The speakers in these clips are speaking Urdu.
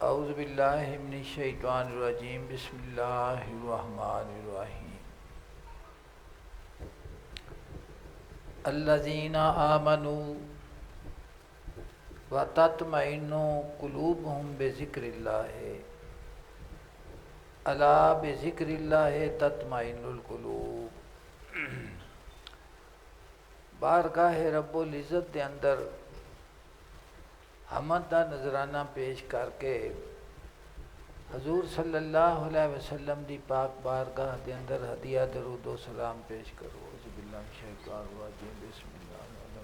اعوذ باللہ من الشیطان الرجیم بسم اللہ الرحمن الرحیم الذین آمنوا وتطمئن قلوبهم بذکر اللہ الا بذکر اللہ تطمئن القلوب۔ بارگاہ رب العزت دے اندر حمد دا نذرانہ پیش کر کے حضور صلی اللہ علیہ وسلم دی پاک بارگاہ دے اندر ہدیہ درود و سلام پیش کرو۔ اعوذ باللہ من الشیطان الرجیم بسم اللہ الرحمن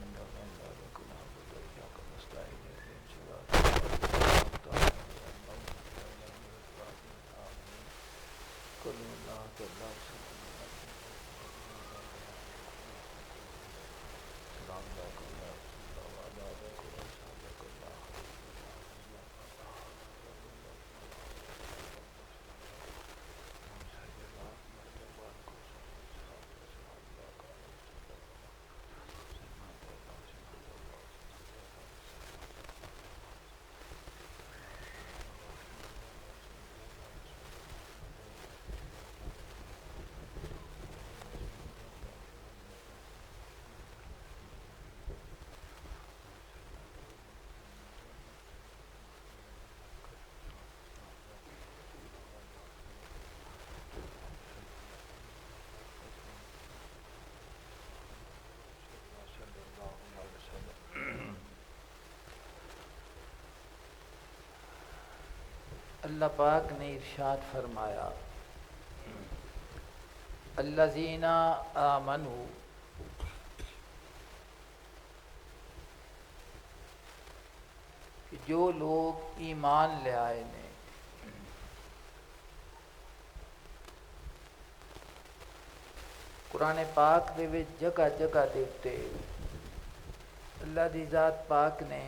اللہ پاک نے ارشاد فرمایا الذین آمنوا، کہ جو لوگ ایمان لے آئے نے، قرآن پاک دے وچ جگہ جگہ دے اتے اللہ دی ذات پاک نے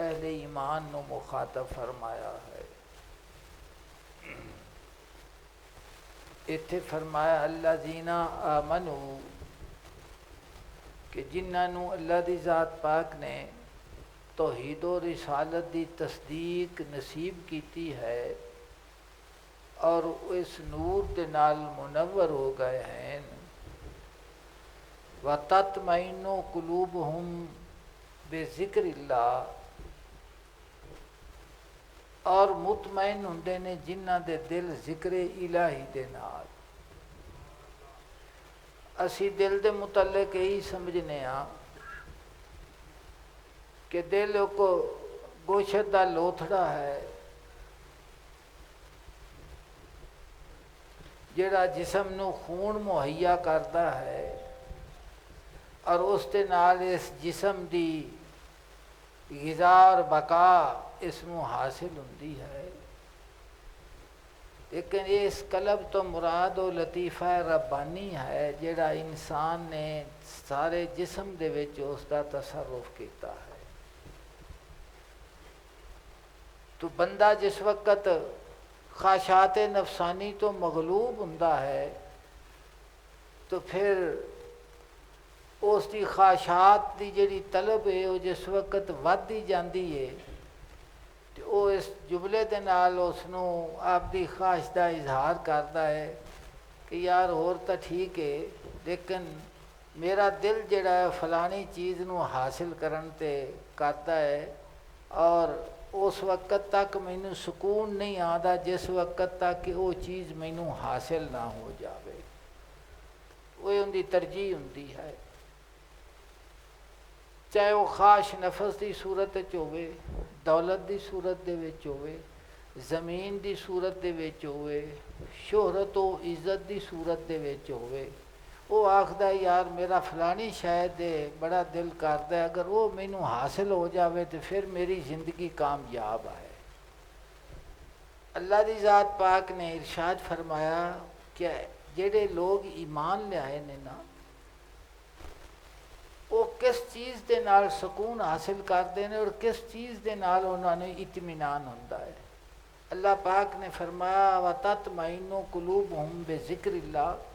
اہل ایمان نو مخاطب فرمایا ہے۔ اتھے فرمایا الذین آمنوا، کہ جنہاں نو اللہ دی ذات پاک نے توحید و رسالت دی تصدیق نصیب کیتی ہے اور اس نور دے نال منور ہو گئے ہیں۔ وَتَطْمَئِنُّ قُلُوبُهُمْ بِذِكْرِ اللَّهِ، اور مطمئن ہوندے نے جنہاں دے دل ذکر الہی دے نال۔ اسی دل دے متعلق یہی سمجھنے ہاں کہ دل کو گوشت دا لوتھڑا ہے جڑا جسم نو خون مہیا کرتا ہے اور اس دے نال اس جسم دی غذا اور بقا اس نو حاصل ہوندی ہے، لیکن اس قلب تو مراد و لطیفہ ربانی ہے جڑا انسان نے سارے جسم دے وچ اس دا تصرف کیتا ہے۔ تو بندہ جس وقت خواہشات نفسانی تو مغلوب ہوندا ہے تو پھر اس دی خواہشات دی جڑی طلب ہے وہ جس وقت ودی جاندی ہے تو وہ اس جملے دے نال اس نو آپ دی خواہش دا اظہار کرتا ہے کہ یار اور تا ٹھیک ہے لیکن میرا دل جڑا ہے فلانی چیز نو حاصل کرن تے کرتا ہے اور اس وقت تک مینوں سکون نہیں آتا جس وقت تک کہ وہ چیز مینوں حاصل نہ ہو جاوے۔ وہ ان دی ترجیح ہوندی ہے، چاہے وہ خواہش نفس دی صورت وچ ہوئے، دولت دی صورت دے وچ ہوئے، زمین دی صورت دے وچ ہوئے، شہرت و عزت دی صورت دے وچ ہوئے۔ وہ آکھدا ہے یار میرا فلانی شاید بڑا دل کردا ہے اگر وہ مینوں حاصل ہو جاوے تو پھر میری زندگی کامیاب ہے۔ اللہ دی ذات پاک نے ارشاد فرمایا کہ جڑے لوگ ایمان لے آئے نے نا وہ کس چیز دے نال سکون حاصل کرتے ہیں اور کس چیز دے نال انہوں نے اطمینان ہوتا ہے۔ اللہ پاک نے فرمایا وَتَطْمَئِنُّ قُلُوبُهُمْ بِذِكْرِ اللَّهِ،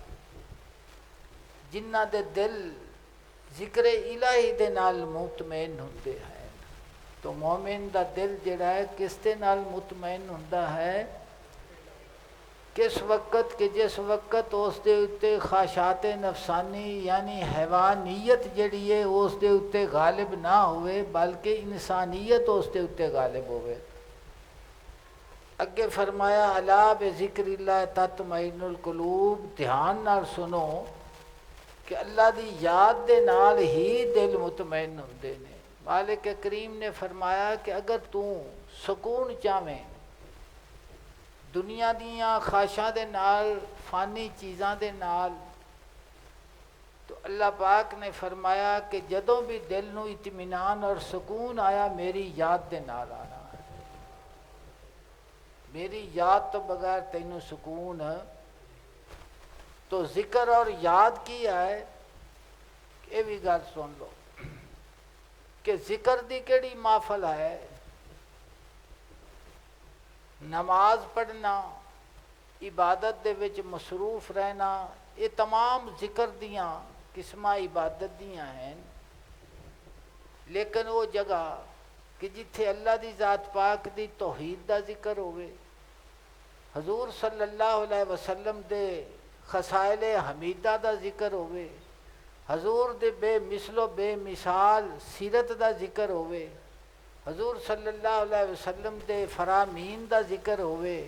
جنہ دے دل ذکر الہی دے نال مطمئن ہوندے ہیں۔ تو مومن دا دل جڑا ہے کس دے نال مطمئن ہوندا ہے؟ کس وقت کہ جس وقت اس دے اتے خواہشات نفسانی یعنی حیوانیت جڑی ہے اس دے اتے غالب نہ ہوئے بلکہ انسانیت اس دے اتے غالب ہوئے۔ اگے فرمایا الا بذکر اللہ تطمئن القلوب، دھیان نال سنو کہ اللہ دی یاد دے نال ہی دل مطمئن ہوندے نے۔ مالک کریم نے فرمایا کہ اگر تو سکون چاہویں دنیا دیاں خواہشاں دے نال، فانی چیزاں دے نال، تو اللہ پاک نے فرمایا کہ جدوں بھی دل نو اطمینان اور سکون آیا میری یاد دے نال آنا ہے۔ میری یاد تو بغیر تینوں سکون، تو ذکر اور یاد کی ہے؟ یہ بھی گل سن لو کہ ذکر دی کیڑی محفل ہے؟ نماز پڑھنا، عبادت دے وچ مصروف رہنا، یہ تمام ذکر دیاں قسمہ عبادت دیاں ہیں، لیکن وہ جگہ کہ جتھے اللہ دی ذات پاک دی توحید دا ذکر ہوئے، حضور صلی اللہ علیہ وسلم دے خصائل حمیدہ دا ذکر ہوئے، حضور دے بے مثل و بے مثال سیرت دا ذکر ہوئے، حضور صلی اللہ علیہ وسلم دے فرامین دا ذکر ہوئے،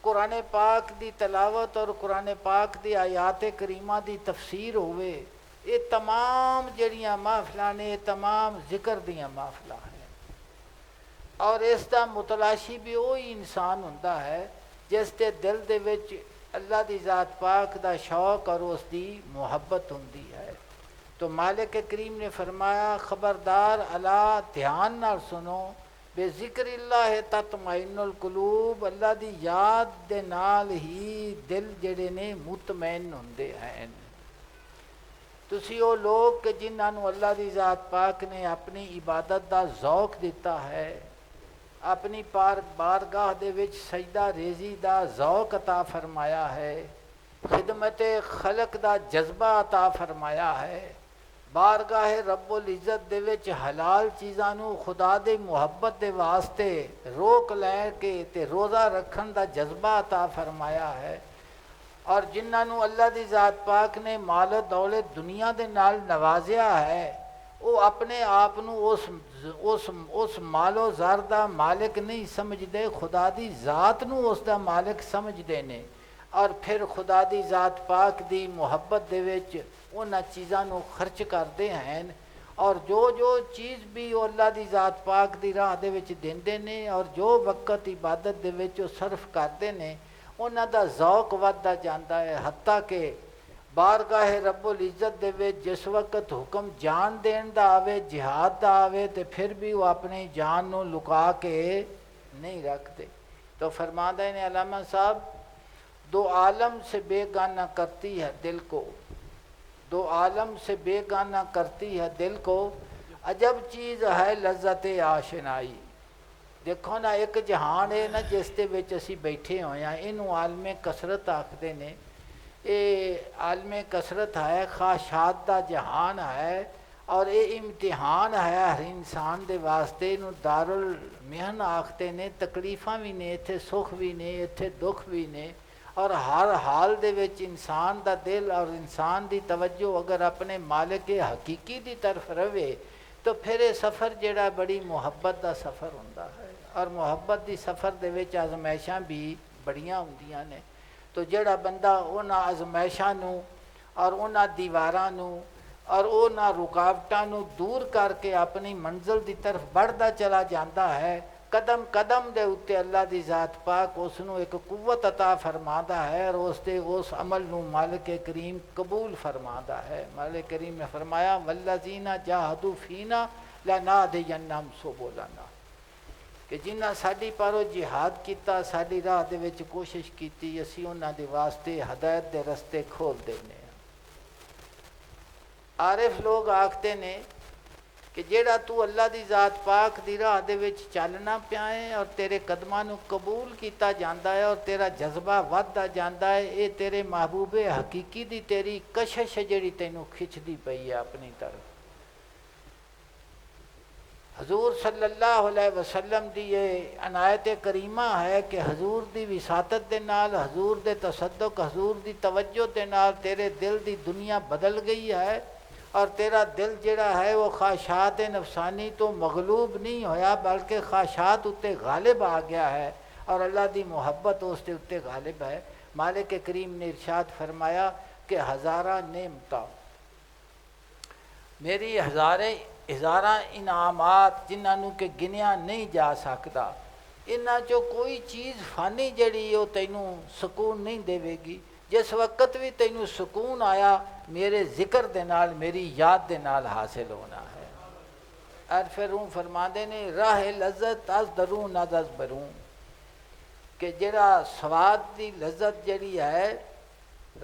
قرآن پاک دی تلاوت اور قرآن پاک دی آیات کریمہ دی تفسیر ہوئے، یہ تمام جڑیاں محفلاں نے یہ تمام ذکر دیاں محفلاں ہیں۔ اور اس دا متلاشی بھی وہی انسان ہوندا ہے جس دے دل دے وچ اللہ دی ذات پاک دا شوق اور اس دی محبت ہوندی ہے۔ تو مالک کریم نے فرمایا خبردار الا، دھیان نال سنو، بے ذکر اللہ تطمئن القلوب، اللہ دی یاد دے نال ہی دل جڑے نے مطمئن ہوندے ہیں۔ تسی وہ لوگ کہ جنہاں نو اللہ دی ذات پاک نے اپنی عبادت دا ذوق دیتا ہے، اپنی بارگاہ دے وچ سجدہ ریزی دا ذوق عطا فرمایا ہے، خدمت خلق دا جذبہ عطا فرمایا ہے، بارگاہ رب العزت دے وچ حلال چیزاں نو خدا دے محبت دے واسطے روک لے کے تے روزہ رکھن دا جذبہ عطا فرمایا ہے، اور جنہاں نو اللہ دی ذات پاک نے مال و دولت دنیا دے نال نوازیا ہے، وہ اپنے آپ نو اس مال و زر دا مالک نہیں سمجھدے، خدا دی ذات نو اس دا مالک سمجھدے نے، اور پھر خدا دی ذات پاک دی محبت دے وچ انہاں چیزاں نو خرچ کردے ہیں، اور جو چیز بھی وہ اللہ دی ذات پاک دی راہ دے وچ دیندے نے اور جو وقت عبادت دے وچ وہ صرف کردے نے، انہاں دا ذوق ودتا جاندا ہے، حتیٰ کہ بارگاہ رب العزت دے وچ جس وقت حکم جان دین دا آوے، جہاد دا آوے، تے پھر بھی وہ اپنی جان نو لکا کے نہیں رکھتے۔ تو فرماندے نے علامہ صاحب، دو عالم سے بیگانہ کرتی ہے دل کو، دو عالم سے بیگانہ کرتی ہے دل کو، عجب چیز ہے لذت آشنائی۔ دیکھو نا، ایک جہان ہے نا جس دے وچ اسی بیٹھے ہوئے ہیں، انہوں عالم کثرت آکھدے نے، یہ عالم کثرت ہے، خواہشات دا جہان ہے، اور یہ امتحان ہے ہر انسان دے واسطے، انہوں دار المحن آکھتے نے، تکلیفاں بھی نے، اتھے سکھ بھی نے، اتھے دکھ بھی نے، اور ہر حال دے وچ انسان دا دل اور انسان دی توجہ اگر اپنے مالک حقیقی دی طرف رہے تو پھر یہ سفر جڑا بڑی محبت دا سفر ہوندا ہے، اور محبت دی سفر دے وچ آزمائشاں بھی بڑیاں ہوندیاں نے۔ تو جڑا بندہ انہاں آزمائشاں نو اور انہاں دیواراں نو اور انہاں رکاوٹاں نو دور کر کے اپنی منزل دی طرف بڑھدا چلا جاندا ہے، قدم قدم دے اتے اللہ دی ذات پاک اس نو ایک قوت عطا فرماتا ہے، اور اس عمل نو مالک کریم قبول فرماتا ہے۔ مالک کریم نے فرمایا والذین جاہدوا فینا لنہدینہم سبلنا، کہ جنہاں ساڈی پارو جہاد کیتا، ساڈی راہ دے وچ کوشش کیتی، اسی انہاں دے واسطے ہدایت دے رستے کھول دینے ہیں۔ عارف لوگ آکھتے نے کہ جیڑا تو اللہ دی ذات پاک دی راہ دے وچ چلنا پیا ہے اور تیرے قدماں نو قبول کیتا جاندا ہے اور تیرا جذبہ وددا جاندا ہے، اے تیرے محبوب حقیقی دی تیری کشش جیڑی تینوں کھچدی پئی ہے اپنی طرف۔ حضور صلی اللہ علیہ وسلم دی یہ عنایت کریمہ ہے کہ حضور دی وساطت دے نال، حضور دے تصدق، حضور دی توجہ دے نال تیرے دل دی دنیا بدل گئی ہے، اور تیرا دل جڑا ہے وہ خواہشات نفسانی تو مغلوب نہیں ہویا بلکہ خواہشات اتے غالب آ گیا ہے، اور اللہ دی محبت اس دے اتے غالب ہے۔ مالک کریم نے ارشاد فرمایا کہ ہزاراں نعمتاں، میری ہزاراں انعامات جنہوں کہ گنیا نہیں جا سکتا، انہاں چو کوئی چیز فانی جڑی وہ تینوں سکون نہیں دے گی۔ جس وقت بھی تینوں سکون آیا میرے ذکر دے نال، میری یاد دے نال حاصل ہونا ہے۔ اور پھر فرماندے نے راہ لذت از درون از برون، کہ جڑا سواد دی لذت جڑی ہے،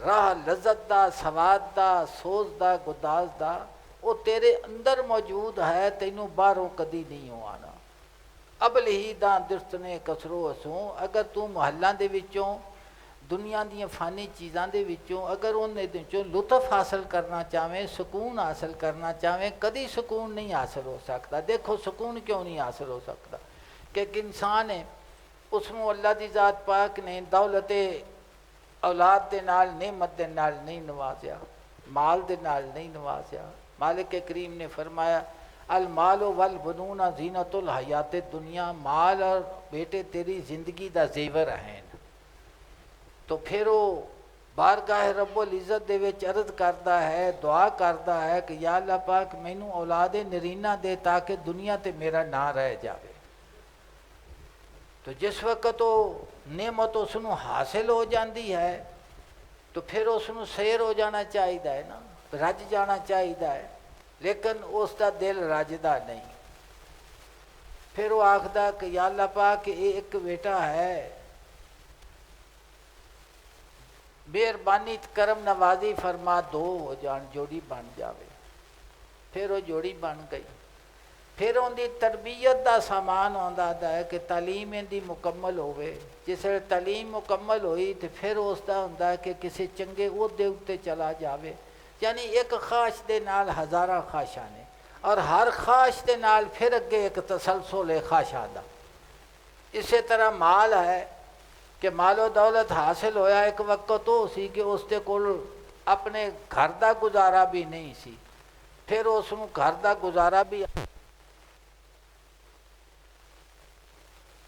راہ لذت دا، سواد دا، سوز دا، گداز دا، وہ تیرے اندر موجود ہے، تینوں باہروں کدی نہیں ہو آنا۔ ابل ہی داں درستنے کسرو اسوں، اگر تو محلاں دے وچوں دنیا دیاں فانی چیزاں دے وچوں اگر انہیں وچوں لطف حاصل کرنا چاہیں، سکون حاصل کرنا چاہیں، کدی سکون نہیں حاصل ہو سکتا۔ دیکھو سکون کیوں نہیں حاصل ہو سکتا کہ ایک انسان ہے، اس میں اللہ دی ذات پاک نے دولت اولاد دے نال، نعمت دے نال نہیں نوازیا، مال دے نال نہیں نوازیا۔ مالک کریم نے فرمایا المال والبنون زینت الحیات دنیا، مال اور بیٹے تیری زندگی دا زیور ہیں۔ تو پھر وہ بارگاہ رب العزت دے وچ عرض کردا ہے، دعا کردا ہے کہ یا اللہ پاک مینوں اولاد نرینہ دے تاکہ دنیا تے میرا نہ رہ جاوے۔ تو جس وقت وہ نعمت اس نوں حاصل ہو جاندی ہے تو پھر اس نوں سیر ہو جانا چاہیے ہے نا، رج جانا چاہیے ہے، لیکن اس دا دل رجدا نہیں۔ پھر وہ آکھدا کہ یا اللہ پاک یہ ایک بیٹا ہے، مہربانی کرم نوازی فرما دو ہو جان، جوڑی بن جاوے۔ پھر وہ جوڑی بن گئی۔ پھر ان دی تربیت دا سامان آندا ہے کہ تعلیم ان دی مکمل ہوئے۔ جس ویلے تعلیم مکمل ہوئی تو پھر اس دا ہوندا ہے کہ کسی چنگے عہدے اتے چلا جاوے۔ یعنی ایک خواہش دے نال ہزاراں خواہشاں نے، اور ہر خواہش دے نال پھر اگے ایک تسلسل ہے خواہشاں دا۔ اسی طرح مال ہے کہ مال و دولت حاصل ہویا ایک وقت تو سی کہ اس دے کول اپنے گھر دا گزارا بھی نہیں سی، پھر اس نوں گھر دا گزارا بھی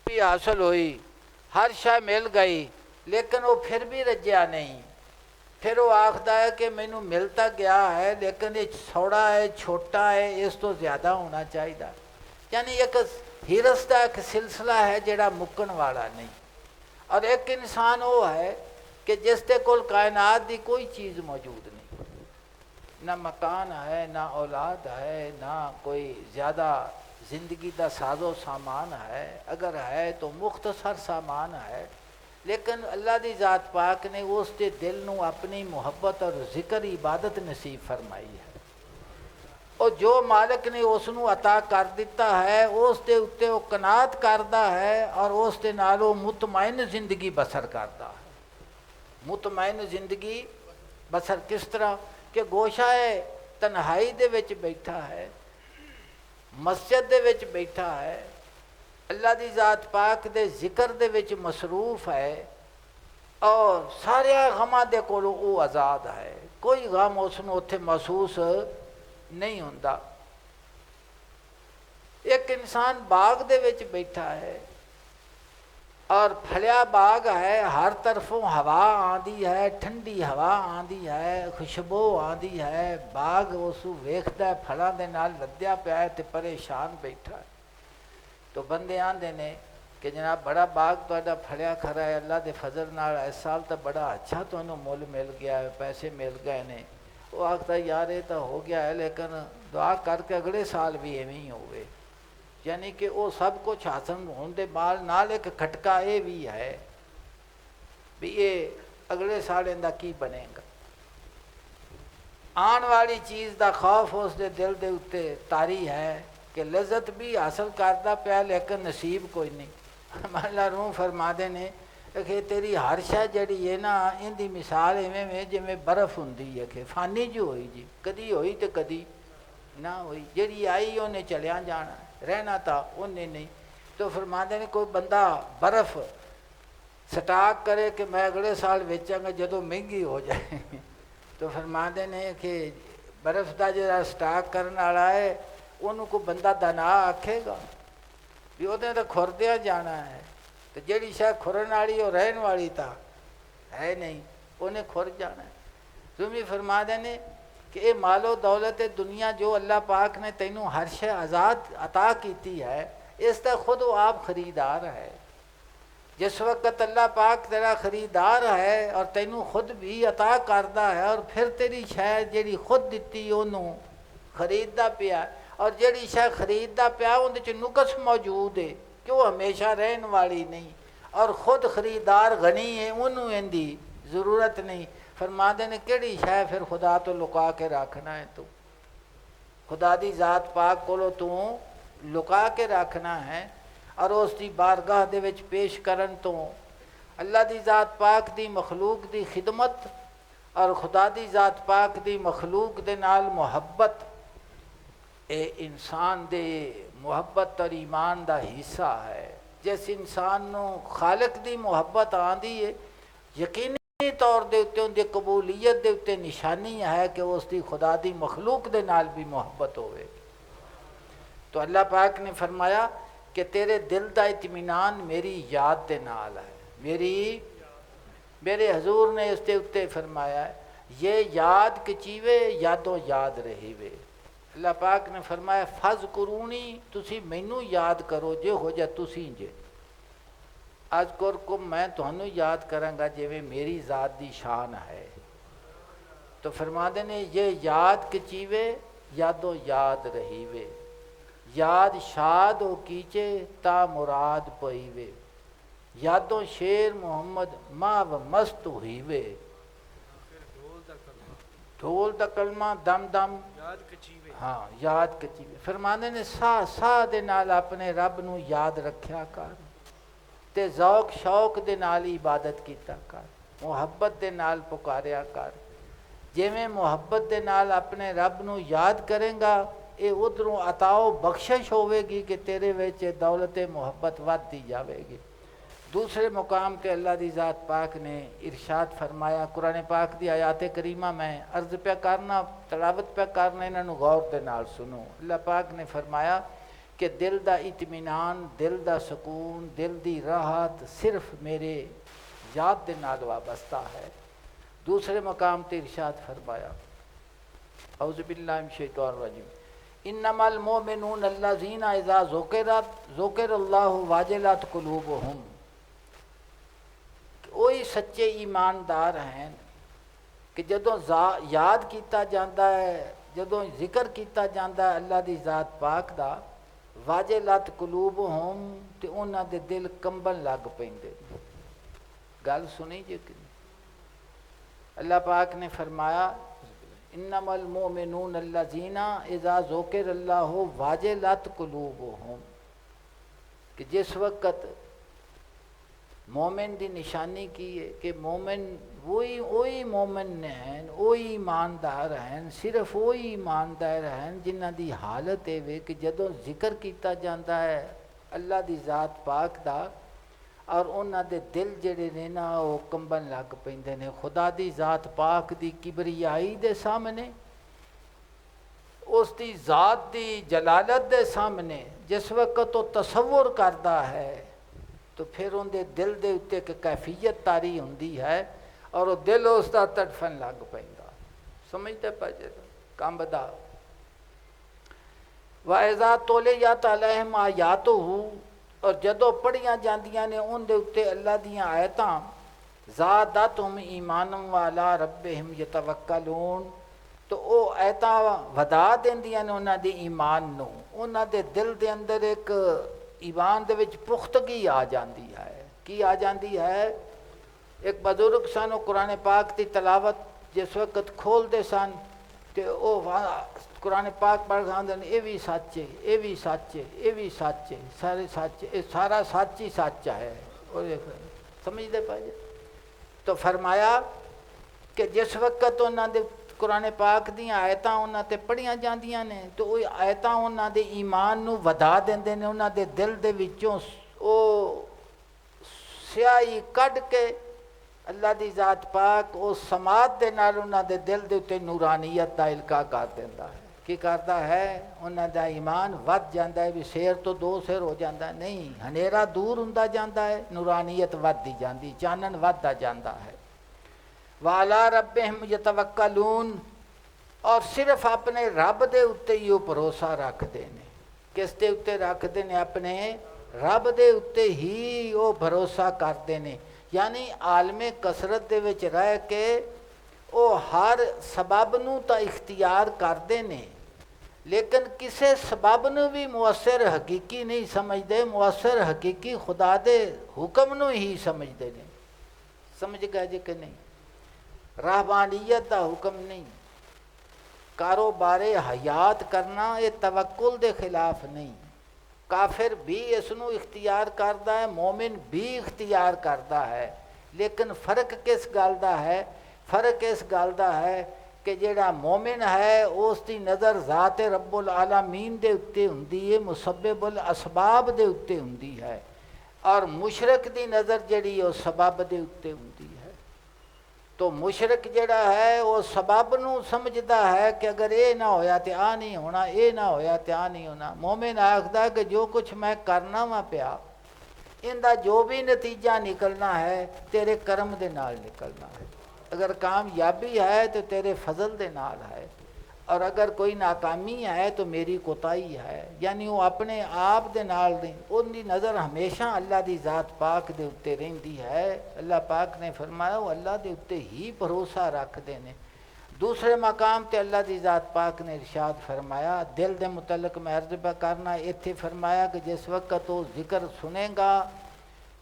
حاصل ہوئی، ہر شے مل گئی، لیکن وہ پھر بھی رجیا نہیں۔ پھر وہ آکھدا ہے کہ مینوں ملتا گیا ہے لیکن یہ تھوڑا ہے، چھوٹا ہے، اس تو زیادہ ہونا چاہیے۔ یعنی ایک ہرس کا ایک سلسلہ ہے جڑا مکن والا نہیں۔ اور ایک انسان وہ ہے کہ جس دے کول کائنات دی کوئی چیز موجود نہیں، نہ مکان ہے، نہ اولاد ہے، نہ کوئی زیادہ زندگی دا ساز و سامان ہے، اگر ہے تو مختصر سامان ہے، لیکن اللہ دی ذات پاک نے اس دے دل نو اپنی محبت اور ذکر عبادت نصیب فرمائی ہے، اور جو مالک نے اس نو عطا کر دیتا ہے اس دے اتے وہ قناعت کردا ہے، اور اس دے نال وہ مطمئن زندگی بسر کردا ہے۔ مطمئن زندگی بسر کس طرح کہ گوشہ تنہائی دے وچ بیٹھا ہے، مسجد دے وچ بیٹھا ہے، اللہ دی ذات پاک دے ذکر دے وچ مصروف ہے، اور سارے غماں دے کولوں او آزاد ہے، کوئی غم اس نوں اتھے محسوس نہیں ہوندا۔ ایک انسان باغ دے وچ بیٹھا ہے اور پھلیا باغ ہے، ہر طرفوں ہوا آندی ہے، ٹھنڈی ہوا آندی ہے، خوشبو آندی ہے، باغ اس ویکھدا ہے پھلاں دے نال لدیا پیا ہے تے پریشان بیٹھا ہے۔ تو بندے آندے نے کہ جناب بڑا باغ تہاڈا پھلیا کھڑا ہے، اللہ دے فضل نال اس سال تو بڑا اچھا تمہیں مل مل گیا ہے، پیسے مل گئے نے۔ وہ آخدا یار یہ تو ہو گیا ہے لیکن دعا کر کے اگلے سال بھی ایویں ہی ہوئے۔ یعنی کہ وہ سب کچھ حاصل ہونے دے بعد نال ایک کھٹکا یہ بھی ہے بھی یہ اگلے سال ان دا کی بنے گا۔ آن والی چیز دا خوف اس دے دل دے اتے طاری ہے کہ لذت بھی حاصل کردا پیا لیکن نصیب کوئی نہیں۔ مولا روح فرما دے نے کہ تیری ہر شے جڑی ہے نا ان دی مثال ایویں میں جویں برف ہوندی ہے کہ فانی جو ہوئی جی، کدی ہوئی تے کدی نہ ہوئی، جڑی آئی انہیں چلیا جانا ہے۔ رہنا تھا انہیں نہیں۔ تو فرماتے ہیں کوئی بندہ برف سٹاک کرے کہ میں اگلے سال ویچاں گا جدوں مہنگی ہو جائے تو فرماتے ہیں کہ برف کا جڑا سٹاک کرنے والا ہے انہوں کو بندہ دنا آکھے گا بھی وہ تو کھردیا جانا ہے، تو جیڑی شاید کھرن والی وہ رہن والی تا ہے نہیں، انہیں کھر جانا ہے۔ تمہیں فرما دینے کہ یہ مال و دولت دنیا جو اللہ پاک نے تینوں ہر شے آزاد عطا کیتی ہے، اس کا خود وہ آپ خریدار ہے۔ جس وقت اللہ پاک تیرا خریدار ہے اور تینوں خود بھی عطا کردا ہے، اور پھر تیری شے جیڑی خود دتی انہوں خریددا پیا، اور جیڑی شے خریددا پیا اندر چ نقص موجود ہے کہ وہ ہمیشہ رہن والی نہیں، اور خود خریدار غنی ہے انہوں اندی ضرورت نہیں۔ فرماتے نے کیڑی شے پھر خدا تو لکا کے رکھنا ہے، تو خدا دی ذات پاک کولو تو لکا کے رکھنا ہے، اور اس دی بارگاہ دے وچ پیش کرن تو اللہ دی ذات پاک دی مخلوق دی خدمت اور خدا دی ذات پاک دی مخلوق دے نال محبت، اے انسان دے محبت اور ایمان دا حصہ ہے۔ جس انسان نو خالق دی محبت آندی ہے، یقینی طور دے اتے ان دی قبولیت دے اتے نشانی ہے کہ اس دی خدا دی مخلوق دے نال بھی محبت ہوئے۔ تو اللہ پاک نے فرمایا کہ تیرے دل دا اطمینان میری یاد دے نال ہے، میرے حضور نے اس دے اتے فرمایا ہے یہ یاد کچیوے یادوں یاد رہی وے۔ اللہ پاک نے فرمایا فَذْكُرُونِی تسی مینوں یاد کرو جے ہو جا تسی جے، اذکرکم میں تہنوں یاد کراں گا جویں میری ذات دی شان ہے۔ تو فرما دینے یہ یاد کچیوے یادوں یاد رہی وے، یاد شاد ہو کیچے تا مراد پئی وے، یادوں شیر محمد ماں و مست ہوئی وے، ڈھول دا کلمہ دم دم ہاں یاد کچیوے۔ فرمانے نے ساہ دے نال اپنے رب نو یاد رکھیا کر، تے ذوق شوق دے نال عبادت کیتا کر، محبت دے نال پکاریا کر۔ جویں محبت دے نال اپنے رب نو یاد کریں گا، اے ادھروں عطا و بخشش ہوئے گی کہ تیرے وچ دولت محبت ودتی جاوے گی۔ دوسرے مقام کے اللہ دی ذات پاک نے ارشاد فرمایا، قرآن پاک دی آیات کریمہ میں عرض پہ کرنا، تلاوت پہ کرنا، انہوں غور دے نال سنو۔ اللہ پاک نے فرمایا کہ دل دا اطمینان، دل دا سکون، دل دی راحت صرف میرے یاد دے نال وابستہ ہے۔ دوسرے مقام تے ارشاد فرمایا، اعوذ باللہ من الشیطان الرجیم، انما المؤمنون الذین اذا ذکر اللہ واجلت قلوبہم، وہی سچے ایماندار ہیں کہ جدوں یاد کیتا جاندہ ہے، جدوں ذکر کیتا جاندہ ہے اللہ دی ذات پاک دا، واجلت قلوبہم تے انہاں دے دل کمبن لگ پیندے۔ گل سنی جی کہ اللہ پاک نے فرمایا انما المؤمنون الذین اذا ذکر اللہ واجلت قلوبہم، کہ جس وقت مومن دی نشانی کی ہے کہ مومن وہی مومن ہیں، وہی ایماندار ہیں، صرف وہی ایماندار ہیں جنہ دی حالت ہے کہ جدوں ذکر کیتا جاندہ ہے اللہ دی ذات پاک دا، اور انہاں دے دل جڑے نے نا وہ کمبن لگ پیندے نے خدا دی ذات پاک دی کبریائی دے سامنے، اس دی ذات دی جلالت دے سامنے جس وقت وہ تصور کردا ہے، تو پھر ان دے دل دے اتے کہ کیفیت تاری ہوندی ہے، اور وہ دل اس دا تڑفن لگ پیندا۔ سمجھتے پاجے کامبدا وَإِذَا تُلِيَتْ عَلَيْهِمْ آیَاتُهُ، اور جدوں پڑھیاں جاندیاں نے ان دے اتے اللہ دیاں آیتاں، زَادَتْهُمْ ایمانًا وَعَلَىٰ رَبِّهِمْ يَتَوَکَّلُونَ، تو وہ آیتاں ودا دیندیاں نے انہاں دے ایمان نو، انہاں دے دل دے اندر ایک ایمان دے وچ پختگی آ جاندی ہے۔ کی آ جاندی ہے؟ ایک بزرگ سن قرآن پاک دی تلاوت جس وقت کھول دے سن تے او قرآن پاک پڑھ کھاندے نے، اے بھی سچ ہے، اے بھی سچ ہے، اے بھی سچ ہے، سارے سچ، اے سارا سچ ہی سچ ہے۔ اور سمجھ دے پائے؟ تو فرمایا کہ جس وقت انہاں دے قرآن پاک دیاں آیتاں انہاں تے پڑھیاں جاندیاں نے تو وہ آیتاں انہاں دے ایمان نو ودا دیندے نے، انہاں دے دل دے وچوں او سیاہی کڈ کے اللہ دی ذات پاک اس سماعت دے نال انہاں دے دل دے اتے نورانیت دا القاء کر دیندا ہے۔ کی کردا ہے؟ انہاں دا ایمان ود جاندا ہے، بھی سیر تو دو سیر ہو جاندا ہے، نہیں، ہنیرا دور ہوندا جاندا ہے، نورانیت ودی جاندی، چانن ودا جاندا ہے۔ وَعَلَىٰ رَبِّهِمْ يَتَوَكَّلُونَ، اور صرف اپنے رب دے اتے ہی وہ بھروسہ رکھتے ہیں۔ کس دے اتے رکھتے ہیں؟ اپنے رب دے اتے ہی وہ بھروسہ کرتے ہیں، یعنی عالم کثرت دے وچ رہ کے وہ ہر سبب نو تا اختیار کرتے ہیں، لیکن کسے سبب نو بھی مؤثر حقیقی نہیں سمجھتے، مؤثر حقیقی خدا دے حکم نو ہی سمجھتے ہیں۔ سمجھ گئے جی کہ نہیں؟ رہبانیت دا حکم نہیں، کاروبار حیات کرنا یہ توکل دے خلاف نہیں۔ کافر بھی اس نو اختیار کرتا ہے، مومن بھی اختیار کرتا ہے، لیکن فرق کس گل دا ہے؟ فرق اس گل دا ہے کہ جیڑا مومن ہے اس دی نظر ذات رب العالمین دے اتے ہوندی ہے، مسبب الاسباب دے اتے ہوندی ہے، اور مشرک دی نظر جیڑی وہ سبب دے اتے ہوندی ہے۔ تو مشرک جڑا ہے وہ سبب نو سمجھدا ہے کہ اگر اے نہ ہویا تے آ نہیں ہونا، اے نہ ہویا تے آ نہیں ہونا۔ مومن آکھدا کہ جو کچھ میں کرنا وا پیا ان دا جو بھی نتیجہ نکلنا ہے تیرے کرم دے نال نکلنا ہے، اگر کامیابی ہے تو تیرے فضل دے نال ہے، اور اگر کوئی ناکامی ہے تو میری کوتاہی ہے۔ یعنی وہ اپنے آپ دے نال نہیں، ان دی نظر ہمیشہ اللہ دی ذات پاک دے اتے رہندی ہے۔ اللہ پاک نے فرمایا وہ اللہ دے اتے ہی بھروسہ رکھ دینے۔ دوسرے مقام تے اللہ دی ذات پاک نے ارشاد فرمایا، دل دے متعلق میں عرض پہ کرنا، ایتھے فرمایا کہ جس وقت وہ ذکر سنے گا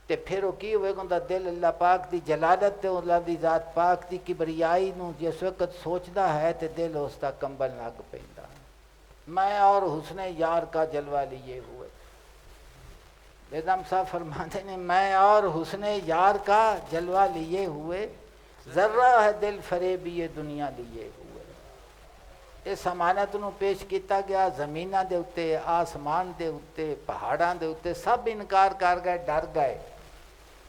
تے پھر وہ کی ہوئے گا، دل اللہ پاک دی جلالت تے اللہ دی ذات پاک دی کبریائی نو جس وقت سوچدا ہے تے دل اس دا کمبل لگ پیندا۔ میں اور حسن یار کا جلوہ لیے ہوئے، بیگم صاحب فرماتے ہیں میں اور حسن یار کا جلوہ لیے ہوئے، ذرہ ہے دل فریبی دنیا لیے ہوئے۔ اس امانت نو پیش کیتا گیا، زمیناں دے اتے، آسمان دے اتے، پہاڑاں دے اتے، سب انکار کر گئے، ڈر گئے،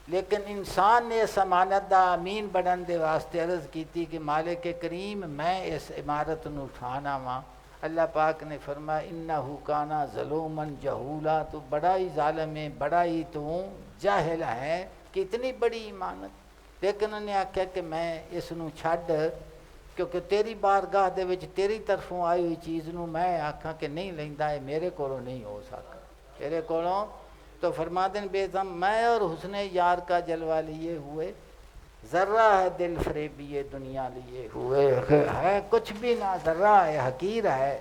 لیکن انسان نے اس امانت دا امین بنن دے واسطے عرض کیتی کہ مالک کریم میں اس عمارت نو اٹھانا وا۔ اللہ پاک نے فرمایا انہو کانا ظلوما جہولا، تو بڑا ہی ظالم ہے، بڑا ہی تو جاہل ہے، کتنی بڑی امانت۔ لیکن انہوں نے آکھیا کہ میں اس نو چھڈ، کیونکہ تیری بارگاہ دے وچ تیری طرفوں آئی ہوئی چیز نو میں آکھاں کہ نہیں لیندا ہے، میرے کولوں نہیں ہو سکتا، تیرے کولوں۔ تو فرماتے ہیں بے زم میں اور حسن یار کا جلوہ لیے ہوئے، ذرہ ہے دل فریبی دنیا لیے ہوئے، ہے کچھ بھی نہ، ذرہ ہے، حقیر ہے،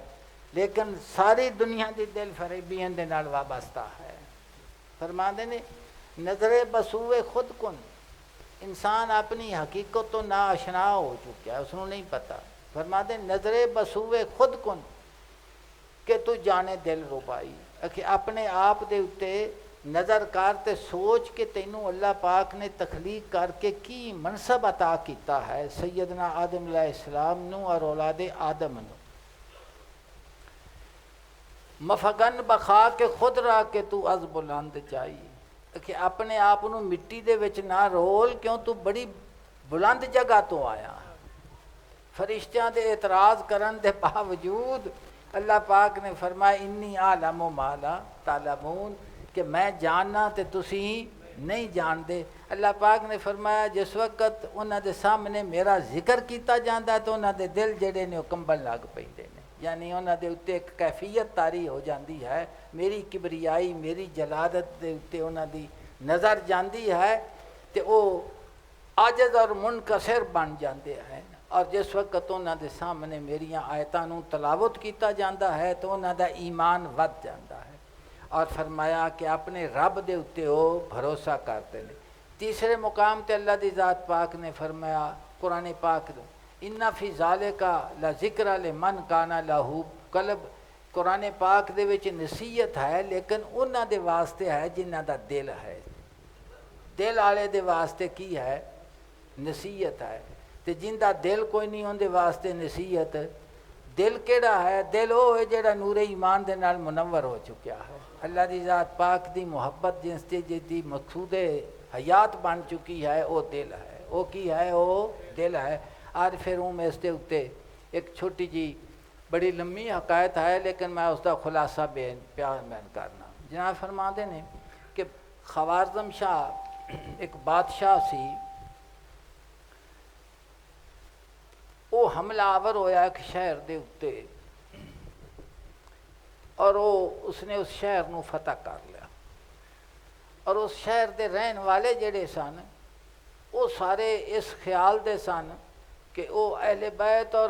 لیکن ساری دنیا دی دل فریبی دے نال وابستہ ہے۔ فرماتے ہیں نظر بسوئے خود کن، انسان اپنی حقیقت تو ناآشنا ہو چکا ہے، اس کو نہیں پتہ۔ فرماتے ہیں نظر بسوئے خود کن کہ تو جانے دل ربائی، کہ اپنے آپ دے اتے نظر کر تے سوچ کہ تینوں اللہ پاک نے تخلیق کر کے کی منصب عطا کیتا ہے سیدنا آدم علیہ السلام نو اور اولاد آدم نو۔ مفگن بخا کے خود را کے تو از بلند چاہیے، کہ اپنے آپ نو مٹی دے وچ نہ رول، کیوں تو بڑی بلند جگہ تو آیا۔ فرشتیاں دے اعتراض کرن دے باوجود اللہ پاک نے فرمایا انی عالم ما لا تعلمون، کہ میں جاننا تے تسی نہیں جان دے۔ اللہ پاک نے فرمایا جس وقت انہاں دے سامنے میرا ذکر کیتا جاندا ہے تو انہاں دے دل جڑے نے کمبل لگ پیندے نے، یعنی انہاں دے اتے ایک کیفیت طاری ہو جاندی ہے، میری کبریائی میری جلالت دے اتے انہاں دی نظر جاندی ہے تے او عاجز اور منکسر بن جاندے ہیں۔ اور جس وقت انہاں دے سامنے میریاں آیتاں نو تلاوت کیتا جاندا ہے تو انہاں دا ایمان ود جاندا ہے، اور فرمایا کہ اپنے رب دے اتے وہ بھروسہ کرتے ہیں۔ تیسرے مقام تے اللہ دی ذات پاک نے فرمایا قرآن پاک ان فی ذالک لذکر لمن کان لہ قلب، قرآن پاک دے وچ نصیحت ہے لیکن انہاں دے واسطے ہے جنہاں دا دل ہے، دل والے دے واسطے کی ہے؟ نصیحت ہے۔ تے جندا دل کوئی نہیں اندے واسطے نصیحت دل کیڑا ہے؟ دل وہ ہے جڑا نور ایمان دے نال منور ہو چکیا ہے، اللہ دی ذات پاک دی محبت جنس دی مقصود حیات بن چکی ہے، وہ دل ہے۔ وہ کی ہے؟ وہ دل ہے۔ آج پھر ہوں میں اس دے اتے ایک چھوٹی جی بڑی لمبی حکایت ہے لیکن میں اس دا خلاصہ بیان کرنا۔ جناب فرماندے نے کہ خوارزم شاہ ایک بادشاہ سی، وہ حملہ آور ہویا ایک شہر دے اتے اور اس نے اس شہر نو فتح کر لیا، اور اس شہر دے رہن والے جڑے سن وہ سارے اس خیال دے سن کہ وہ اہل بیت اور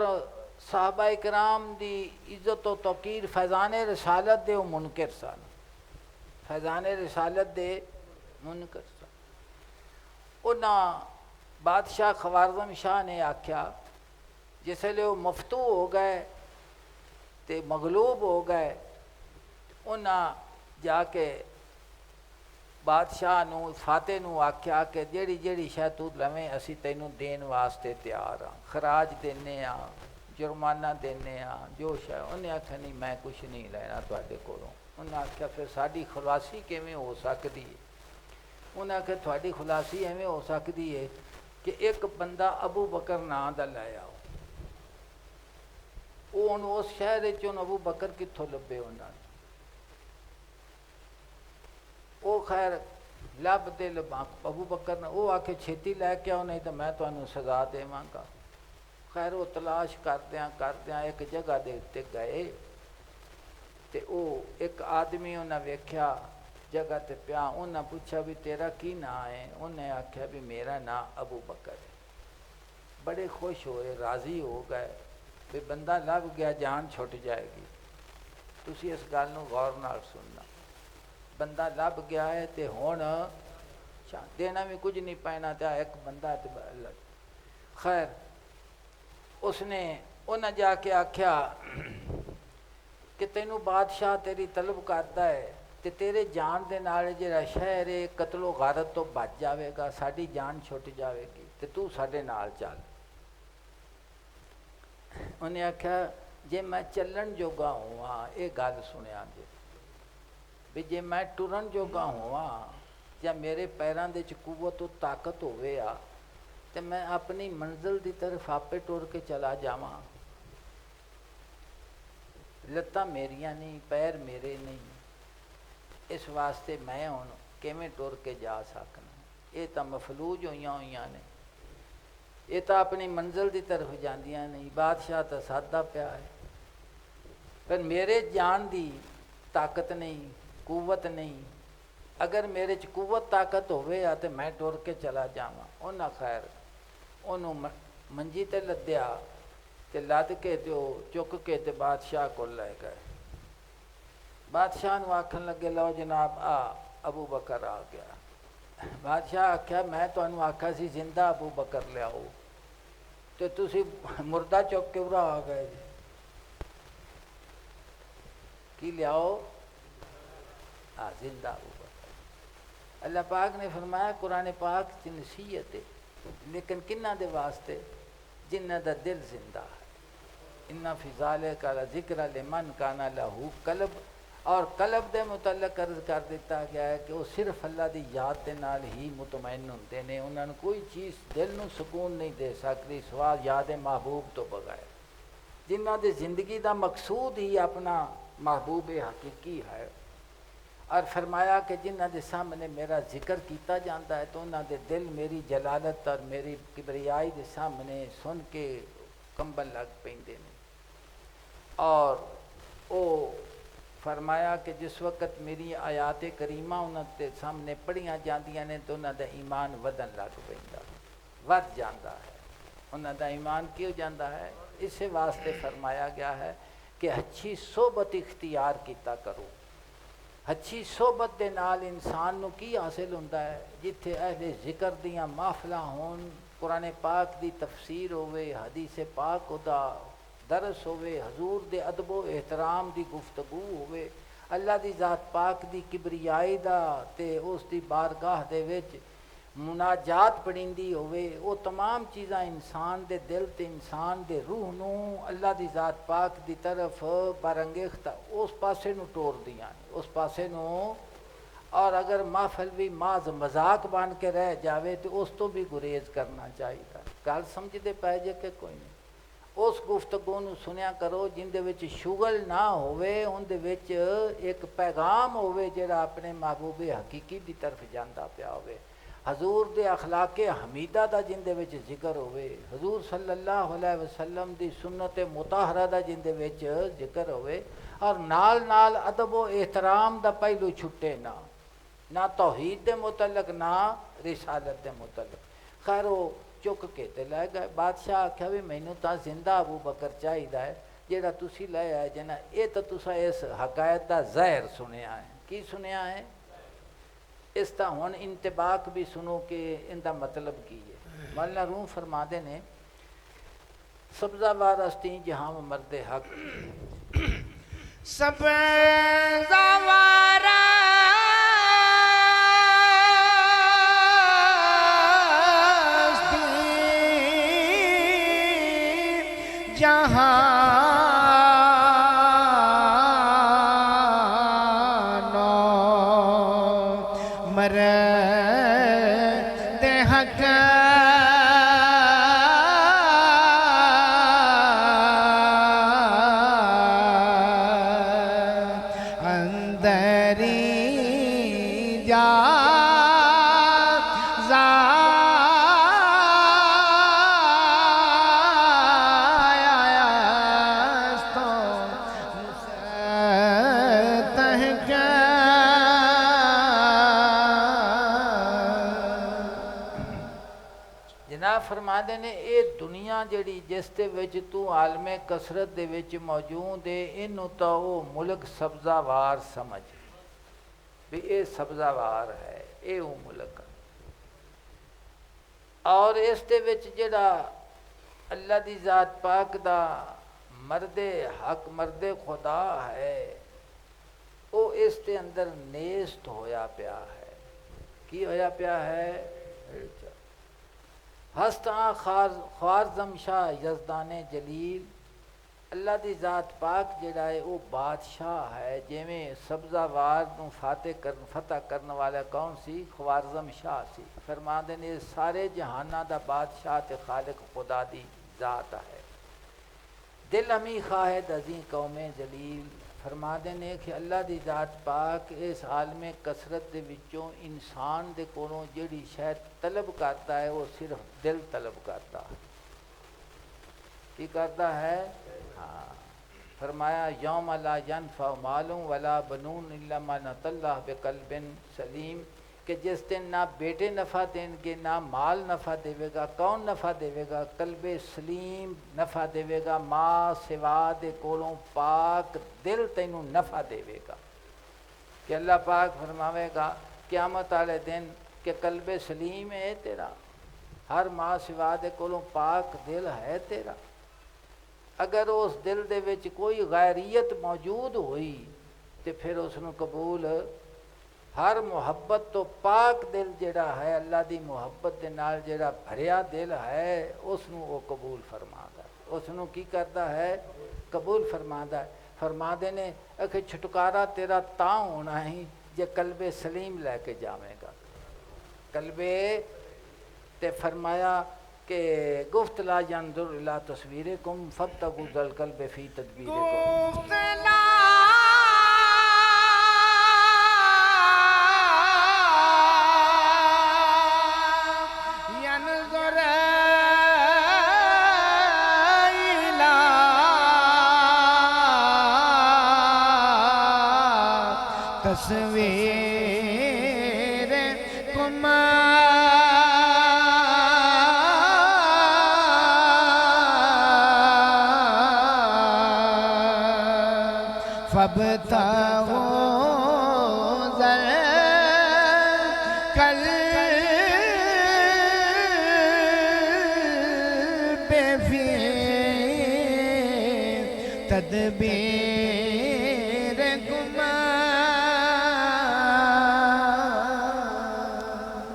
صحابہ کرام دی عزت و توقیر فیضان رسالت دے وہ منکر سن، فیضان رسالت دے منکر سن۔ انہاں بادشاہ خوارزم شاہ نے آکھیا جس لئے وہ مفتو ہو گئے تے مغلوب ہو گئے، انہاں جا کے بادشاہ نو فاتح نو آکھیا کہ جیڑی جیڑی شے تو لویں اسی تینوں دین واسطے تیار ہاں، خراج دینے ہاں، جرمانہ دینے ہاں، جو شے۔ انہیں آکھیا نہیں میں کچھ نہیں لینا تواڈے کولوں۔ انہیں آکھیا پھر ساڈی خلاصی کیویں ہو سکدی ہے؟ انہیں آکھیا تواڈی خلاصی ایویں ہو سکدی ہے کہ ایک بندہ ابو بکر نام دا لے آؤ۔ اس شہر چون ابو بکر کتھوں لبے انہاں نے؟ وہ خیر لب دے ابو بکر نے وہ آکھے چھیتی لے کے آؤ نہیں تو میں تمہیں سزا دیواں گا۔ خیر وہ تلاش کردیاں ایک جگہ دے اتے گئے تے او ایک آدمی انہیں ویکھیا جگہ تے پیا، انہیں پوچھا بھی تیرا کی نام ہے؟ انہیں آکھیا بھی میرا نام ابو بکر ہے۔ بڑے خوش ہوئے، راضی ہو گئے بھی بندہ لب گیا، جان چھٹ جائے گی۔ تسی اس گل نو غور نال سننا، بندہ لب گیا ہے تے ہون دینا بھی کچھ نہیں پینا، تے ایک بندہ تے خیر اس نے انہیں جا کے آکھیا کہ تینوں بادشاہ تیری طلب کرتا ہے تے تیرے جان دے نال جڑا شہر ہے قتل و غارت تو بچ جاوے گا، ساڈی جان چھٹ جاوے گی تے تو ساڈے نال چل۔ انہیں آکھیا جے میں چلن جوگا ہوا، یہ گل سنیا جی بھی جے میں ٹرن جوگا ہوا یا میرے پیراں دے چ قوت و طاقت ہوئے آ تے میں اپنی منزل دی طرف آپے ٹر کے چلا جاواں۔ لتاں میریاں نہیں، پیر میرے نہیں، اس واسطے میں ہن کیویں ٹر کے جا سکنا؟ یہ تو مفلوج ہوئیاں نے، یہ تو اپنی منزل دی طرف جاندیاں نہیں۔ بادشاہ تو سادہ پیا ہے، پر میرے جان دی طاقت نہیں، قوت نہیں۔ اگر میرے چ قوت طاقت ہوئے آ تو میں ٹر کے چلا جاواں۔ انہاں خیر انہوں منجی تے لدیا تے لد کے تے چک کے تے بادشاہ کو لے گئے۔ بادشاہ نو آکھن لگے لو جناب ابو بکر آ گیا۔ بادشاہ آکھیا میں تمہیں آکھا سی زندہ ابو بکر لیاؤ تے تسی مردہ چک کے ارا آ گئے جی۔ کی لیاؤ؟ زندہ ابو بکر۔ اللہ پاک نے فرمایا قرآن پاک کی نصیحت ہے، لیکن کنہ دے واسطے؟ جنہ دا دل زندہ ہے۔ ان فی ذالک لذکر لمن کان لہ قلب، اور قلب دے متعلق عرض کر دیتا گیا ہے کہ وہ صرف اللہ دی یاد دے نال ہی مطمئن ہوندے نے، انہوں نے کوئی چیز دل نو سکون نہیں دے سکتی سوا یاد محبوب تو بغیر۔ جنہ دے زندگی دا مقصود ہی اپنا محبوب حقیقی ہے، اور فرمایا کہ جنہ دے سامنے میرا ذکر کیتا جاتا ہے تو انہاں دے دل میری جلالت اور میری کبریائی دے سامنے سن کے کمبل لگ پیندے نے۔ اور او فرمایا کہ جس وقت میری آیات کریمہ انہاں دے سامنے پڑھیاں جاندیاں نے تو انہاں دا ایمان ودن لگ پیندا، ود جاندا ہے۔ انہاں دا ایمان کیوں جاندا ہے؟ اسے واسطے فرمایا گیا ہے کہ اچھی صحبت اختیار کیتا کرو۔ اچھی صحبت دے نال انسان نو کی حاصل ہوتا ہے؟ جتھے اہل ذکر دیاں محفلاں ہون، قرآن پاک دی تفسیر ہوئے، حدیث پاک دا درس ہوئے، حضور دے ادب و احترام دی گفتگو ہوئے، اللہ دی ذات پاک دی کبریائی دا تے اس دی بارگاہ دے وچ مناجات پڑھیندی ہوئے، وہ تمام چیزاں انسان دے دل تے انسان دے روح نو اللہ دی ذات پاک دی طرف برانگیختہ اس پاسے نو ٹور دیاں اس پاسے نو۔ اور اگر محفل بھی ماز مذاق بن کے رہ جاوے تو اس تو بھی گریز کرنا چاہیے۔ گل سمجھدے پائے جے کہ کوئی نہیں؟ اس گفتگو نو سنیا کرو جن دے وچ شغل نہ ہوئے، ان دے وچ ایک پیغام ہوئے جڑا اپنے محبوب حقیقی دی طرف جاندا پیا ہوئے، حضور دے اخلاق حمیدہ دا جن دے وچ ذکر ہوئے، حضور صلی اللہ علیہ وسلم دی سنت مطہرہ دا جن دے وچ ذکر ہوئے، اور نال نال ادب و احترام دا پہلو چھٹے نہ توحید دے متعلق نہ رسالت دے متعلق۔ خیر وہ چک کے تے لے گئے۔ بادشاہ آکھیا بھی مینوں تاں زندہ ابو بکر چاہیدا ہے، جیڑا تسی لے آئے جنا اے تاں تساں اس حقائق دا ظاہر سنیا ہے۔ کی سنیا ہے؟ اس تا ہن انتباق بھی سنو کہ ان دا مطلب کی ہے۔ مولانا روم فرماندے نے سبزہ وارستی جہاں مرد حق سبزہ وارستی جہاں مرد حق اندری جا فرما دے نے اے دنیا جڑی جس دے وچ تو عالم کثرت دے وچ موجود ہے، اینو تا او ملک سبزہ وار سمجھ بھی اے سبزہ وار ہے، اے او ملک۔ اور اس دے وچ جڑا اللہ دی ذات پاک دا مرد حق مرد خدا ہے، او اس دے اندر نیست ہویا پیا ہے۔ کی ہویا پیا ہے؟ ہستاں خوارزم شاہ یزدان جلیل، اللہ دی ذات پاک جڑا ہے وہ بادشاہ ہے، جویں سبزہ وار نو فتح کرنے والا کون سی؟ خوارزم شاہ سی۔ فرماندے نے سارے جہانہ دا بادشاہ تے خالق خدا دی ذات ہے۔ دل ہمی خواہد ازیں قوم جلیل، فرماندے نے کہ اللہ دی ذات پاک اس عالم کثرت دے وچوں انسان دے کولوں جڑی شے طلب کرتا ہے وہ صرف دل طلب کرتا ہے۔ کی کرتا ہے؟ ہاں فرمایا یوم لا ینفع مال ولا بنون الا من اتى اللہ بقلب سلیم، کہ جس دن نہ بیٹے نفع دیں گے نہ مال نفع دے گا۔ کون نفع دے گا؟ قلب سلیم نفع دے گا، ماں سوا دے کولوں پاک دل تینوں نفع دے گا۔ کہ اللہ پاک فرماوے گا قیامت والے دن کہ قلب سلیم ہے تیرا، ہر ماں سوا دے کولوں پاک دل ہے تیرا۔ اگر اس دل دے وچ کوئی غیریت موجود ہوئی تو پھر اس نو قبول، ہر محبت تو پاک دل جڑا ہے اللہ دی محبت دے نال جڑا بھریا دل ہے اس نو وہ قبول فرماتا ہے، اس نو کی کرتا ہے؟ قبول فرماتا ہے۔ فرماندے نے کہ چھٹکارا تیرا تاں ہونا ہی جے قلب سلیم لے کے جاویں گا۔ قلب تے فرمایا کہ گفت لا ینظر الی تصویرکم فابتغوا ذا القلب فی تدبیرکم۔ تصویر کم فابتغوا ذا القلب فی تدبیرکم۔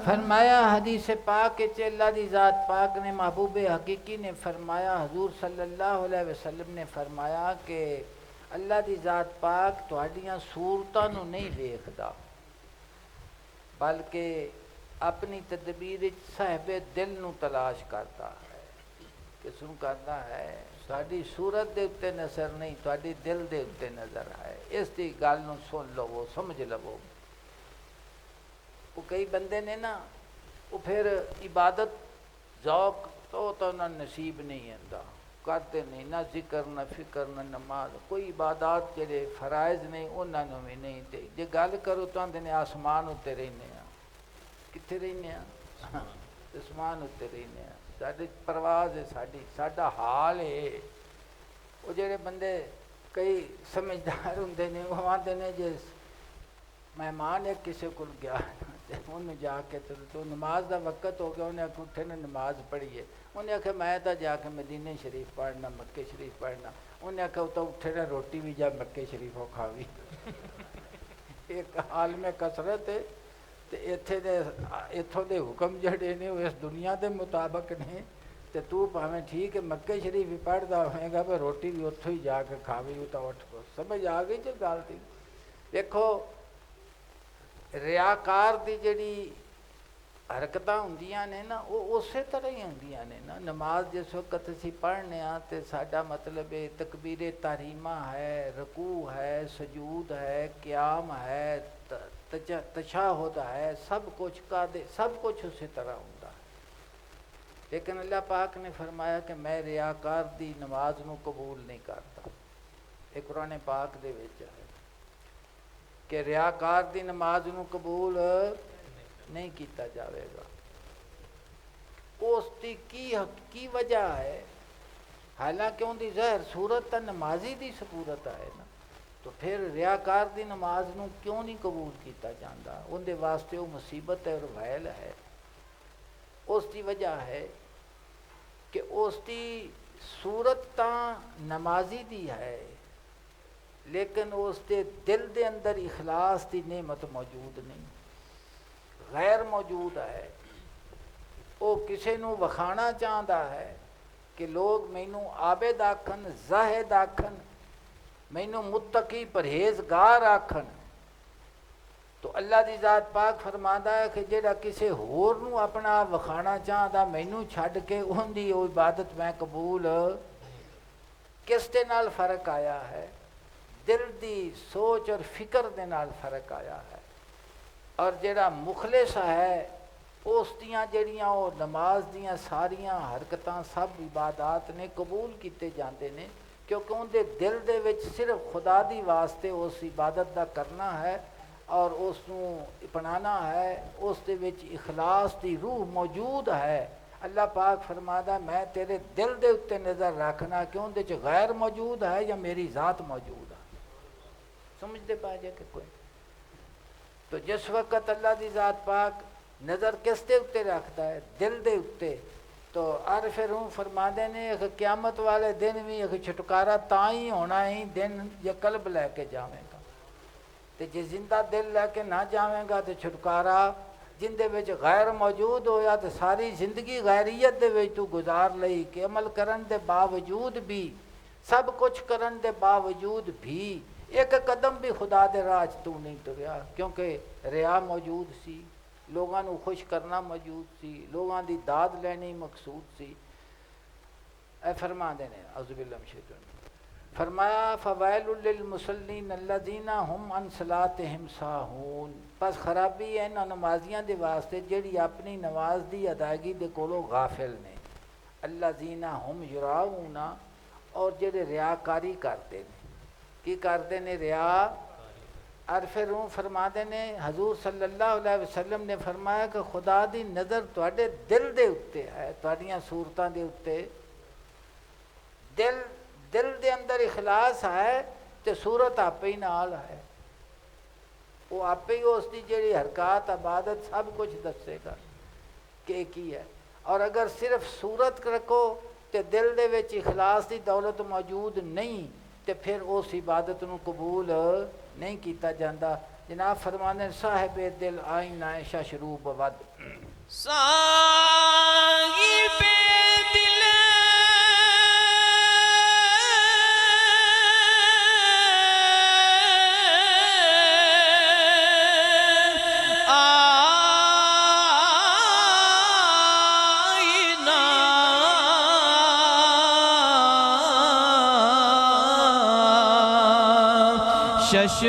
فرمایا حدیث پاک کہ اللہ دی ذات پاک نے محبوب حقیقی نے فرمایا، حضور صلی اللہ علیہ وسلم نے فرمایا کہ اللہ دی ذات پاک تہاڈیاں صورتاں نو نہیں ویکھدا، بلکہ اپنی تدبیر صاحب دل نو تلاش کرتا ہے، کس نو کرتا ہے؟ ساڈی صورت دے اتے نظر نہیں، تہاڈی دل دے اتے نظر ہے۔ اس دی گل نو سن لو، سمجھ لو۔ وہ کئی بندے نے نا، وہ پھر عبادت ذوق تو نہ نصیب نہیں آتا، کرتے نہیں، نہ ذکر نہ فکر نہ نماز، کوئی عبادات جڑے فرائض نہیں انہاں نوں بھی نہیں تے جے گل کرو تو آندے نے آسمان اتے رہنے ہاں، کتنے رہنے ہاں؟ آسمان اتے رہنے ہاں، ساڈی پرواز ہے، ساڈا حال ہے۔ وہ جڑے بندے کئی سمجھدار ہوندے نے وہ آندے نے جے مہمان ایک کسی کو گیا انہیں جا کے تو نماز دا وقت ہو گیا، انہیں آخر اٹھے نے نماز پڑھیے، انہیں آخر میں تو جا کے مدینہ شریف پڑھنا، مکے شریف پڑھنا، انہیں آخر تو اٹھے نے روٹی بھی جا مکے شریف ہو کھاوی۔ ایک حال میں کثرت ہے تے اتھوں دے حکم جڑے نے وہ اس دنیا دے مطابق نے، تے تو پاویں ٹھیک ہے مکے شریف بھی پڑھدا ہوئے گا پر روٹی بھی اتھوں ہی جا کے کھاوی، تو اٹھ کو سمجھ آ گئی جو گل تھی۔ دیکھو ریاکار دی جڑی حرکتاں ہوندیاں نے نا وہ اسی طرح ہی ہوندیاں نے نا۔ نماز جس وقت اسی پڑھنے ہاں تے ساڈا مطلب ہے تکبیر تحریمہ ہے، رکوع ہے، سجود ہے، قیام ہے، تشہد ہے، سب کچھ اسی طرح ہوندا ہے۔ لیکن اللہ پاک نے فرمایا کہ میں ریاکار دی نماز نو قبول نہیں کرتا۔ ایک قرآن پاک دے وچ ہے کہ ریاکار دی نماز نو قبول نہیں کیتا جاوے گا۔ اس دی کی وجہ ہے؟ حالانکہ ان دی ظاہر صورت تا نمازی دی صورت ہے نا، تو پھر ریاکار دی نماز نو کیوں نہیں قبول کیتا جاندا؟ ان دے واسطے وہ مصیبت ہے اور ویل ہے۔ اس دی وجہ ہے کہ اس دی صورت تا نمازی دی ہے، لیکن اس دے دل دے اندر اخلاص دی نعمت موجود نہیں، غیر موجود ہے۔ وہ کسے نو وکھانا چاہتا ہے کہ لوگ مینوں عابد آکھن، زاہد آکھن، مینوں متقی پرہیزگار آکھن، تو اللہ دی ذات پاک فرماتا ہے کہ جڑا کسے ہور نو اپنا وکھانا چاہتا مینوں چھڈ کے ان دی وہ عبادت میں قبول، کس دے نال فرق آیا ہے؟ دل دی سوچ اور فکر دے نال فرق آیا ہے۔ اور جڑا مخلص ہے اس دیاں جڑیاں وہ نماز دیاں ساریاں حرکتاں سب عبادات نے قبول کیتے جاندے نے، کیونکہ ان دے دل دے وچ صرف خدا دی واسطے اس عبادت دا کرنا ہے اور اس نو اپنانا ہے، اس دے وچ اخلاص دی روح موجود ہے۔ اللہ پاک فرماتا میں تیرے دل دے اتے نظر رکھنا کہ ان دے چ غیر موجود ہے یا میری ذات موجود ہے۔ سمجھتے پا جائے کہ کوئی؟ تو جس وقت اللہ دی ذات پاک نظر کس دے اتے رکھتا ہے؟ دل دے اتے، تو عارف روح فرماندے نے کہ قیامت والے دن بھی ایک چھٹکارا تاں ہی ہونا ہی دن یا قلب لے کے جاویں گا، تے جے زندہ دل لے کے نہ جاویں گا تو چھٹکارا جن دے وچ غیر موجود ہویا تو ساری زندگی غیریت دے وچ تو گزار لئی کہ عمل کرن دے باوجود بھی، سب کچھ کرن دے باوجود بھی ایک قدم بھی خدا دے راہ تو نہیں تریا، کیونکہ ریا موجود سی، لوگاں نو خوش کرنا موجود سی، لوگاں دی داد لینی مقصود سی۔ اے فرما دے نے اعوذ باللہ من الشیطان فرمایا فویل للمصلین الذین هم عن صلاتهم ساہون، پس خرابی ہے انہاں نمازیاں دے واسطے جڑی اپنی نماز دی ادائیگی دے کولوں غافل نے، الذین هم یراؤون، اور جڑے ریاکاری کرتے نے، کی کرتے نے؟ ریا۔ عرف روح فرما دے نے حضور صلی اللہ علیہ وسلم نے فرمایا کہ خدا دی نظر تواڈے دل دے اتے ہے، تواڈیاں صورتاں دے اتے، دل دے اندر اخلاص ہے تے صورت آپ ہی نال ہے، وہ آپ ہی اس دی جڑی حرکات عبادت سب کچھ دسے گا کہ کی ہے۔ اور اگر صرف صورت رکھو تے دل دے وچ اخلاص دی دولت موجود نہیں تے پھر اس عبادت نو قبول نہیں کیتا جاندہ۔ جناب فرمانے صاحب دل آئینہ ششروب ود صاحب دل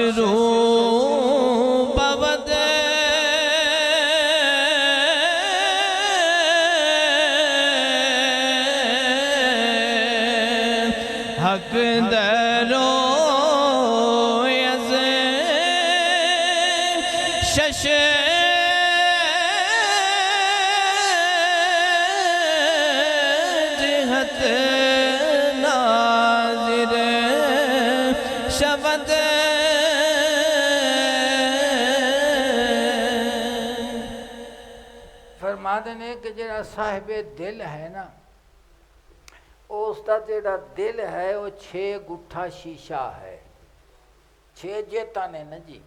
ششروب ود حق درو یز شش جہت ناظر شود فرما دینے کہ جڑا صاحب دل ہے نا اس دا جڑا دل ہے وہ 6 گٹھا شیشہ ہے 6 جیتا نے نا جی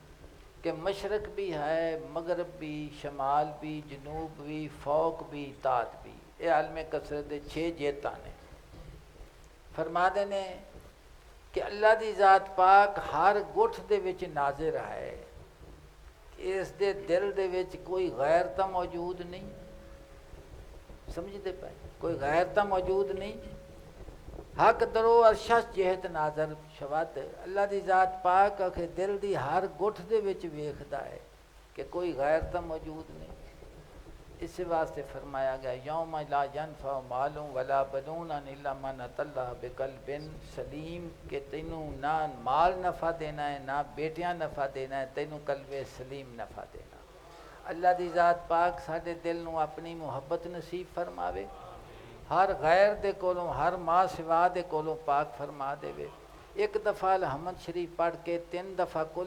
کہ مشرق بھی ہے مغرب بھی شمال بھی جنوب بھی فوق بھی تحت بھی یہ عالم کثرت دے 6 جیتا نے فرما دینے کہ اللہ دی ذات پاک ہر گٹھ دے وچ ناظر ہے اس دے دل دے وچ کوئی غیر تا موجود نہیں سمجھتے پائے کوئی غیر تا موجود نہیں حق درو ارشس جہت ناظر شود اللہ دی ذات پاک کہ دل دی ہر گٹھ دے وچ ویکھدا ہے کہ کوئی غیر تا موجود نہیں اس واسطے فرمایا گیا یوم لا ینفع مال ولا بنون الا من اتى الله بقلب سلیم کہ تینوں نہ مال نفع دینا ہے نہ بیٹیاں نفع دینا ہے تینوں قلب سلیم نفع دینا اللہ دی ذات پاک ساڈے دل نو اپنی محبت نصیب فرماوے ہر غیر دے کولوں ہر ما سوا دے کولوں پاک فرما دے ایک دفعہ الحمد شریف پڑھ کے 3 دفعہ کل